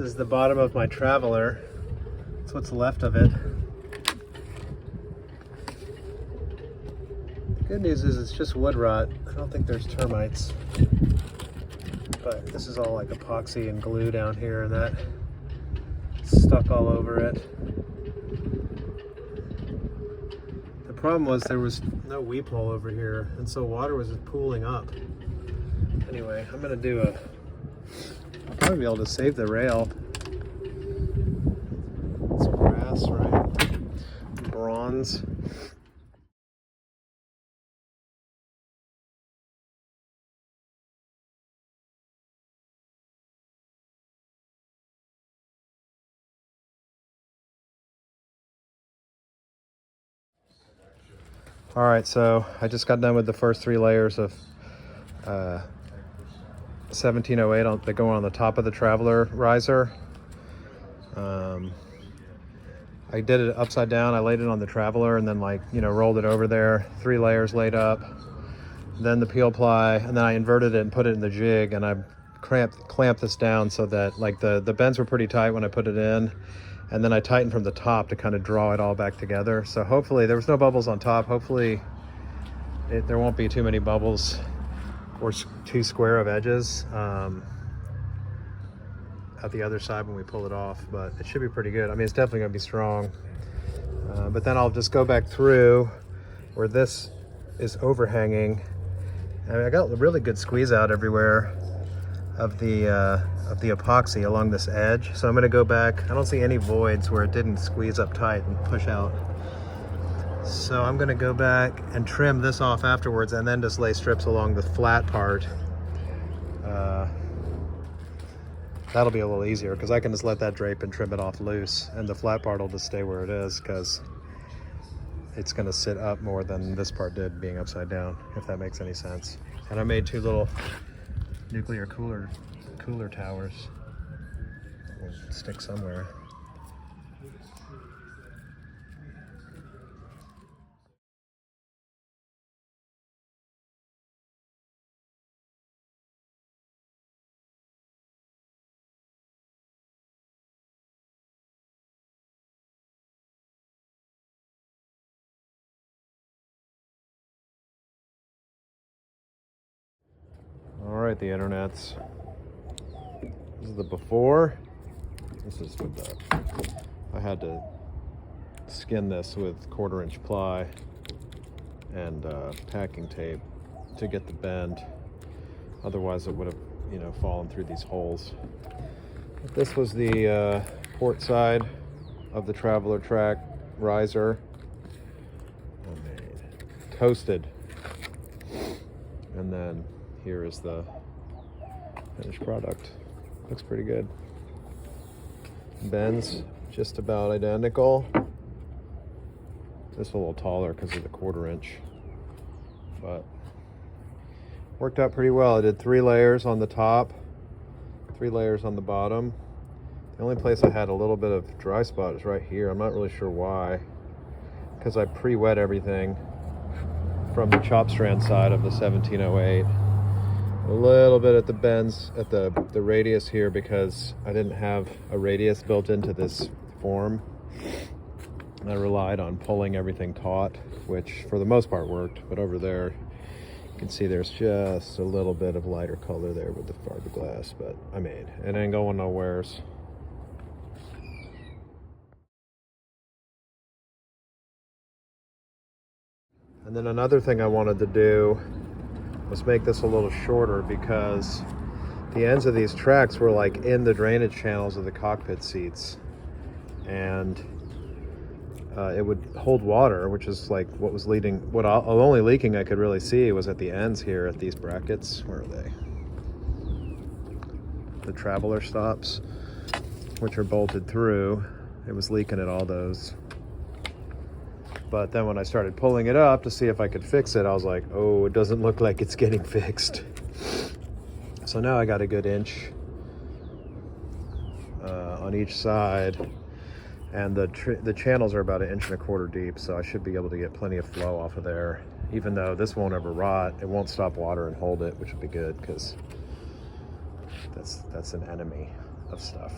This is the bottom of my Traveler. That's what's left of it. The good news is it's just wood rot. I don't think there's termites. But this is all like epoxy and glue down here, and that stuck all over it. The problem was there was no weep hole over here, and so water was just pooling up. Anyway, I'm gonna do I'll probably be able to save the rail. It's brass, right? Bronze. All right, so I just got done with the first 3 layers of 1708 that go on the top of the Traveler riser. I did it upside down. I laid it on the Traveler and then rolled it over there. 3 layers laid up, then the peel ply, and then I inverted it and put it in the jig, and I clamped this down so that the bends were pretty tight when I put it in. And then I tightened from the top to kind of draw it all back together. So hopefully, there was no bubbles on top. Hopefully there won't be too many bubbles or too square of edges at the other side when we pull it off, but it should be pretty good. I mean, it's definitely gonna be strong. But then I'll just go back through where this is overhanging. I mean, I got a really good squeeze out everywhere of the epoxy along this edge. So I'm gonna go back. I don't see any voids where it didn't squeeze up tight and push out. So I'm gonna go back and trim this off afterwards and then just lay strips along the flat part. That'll be a little easier because I can just let that drape and trim it off loose, and the flat part will just stay where it is because it's gonna sit up more than this part did being upside down, if that makes any sense. And I made 2 little nuclear cooler towers. We'll stick somewhere. All right, the internets. This is the before. This is with the, I had to skin this with 1/4-inch ply and packing tape to get the bend. Otherwise it would have, fallen through these holes. But this was the port side of the Traveler track riser. Toasted. And then here is the finished product. Looks pretty good. Bends just about identical. This is a little taller because of the 1/4-inch, but worked out pretty well. I did 3 layers on the top, 3 layers on the bottom. The only place I had a little bit of dry spot is right here. I'm not really sure why, because I pre-wet everything from the chop strand side of the 1708. A little bit at the bends at the radius here because I didn't have a radius built into this form. I relied on pulling everything taut, which for the most part worked, but over there you can see there's just a little bit of lighter color there with the fiberglass, but I mean, it ain't going nowheres. And then another thing I wanted to do was make this a little shorter because the ends of these tracks were like in the drainage channels of the cockpit seats, and it would hold water, which is like what was leading, what only leaking I could really see was at the ends here at these brackets. Where are they? The Traveler stops, which are bolted through. It was leaking at all those. But then when I started pulling it up to see if I could fix it, I was like, oh, it doesn't look like it's getting fixed. So now I got a good inch on each side, and the channels are about 1.25 inches deep, so I should be able to get plenty of flow off of there. Even though this won't ever rot, it won't stop water and hold it, which would be good because that's an enemy of stuff.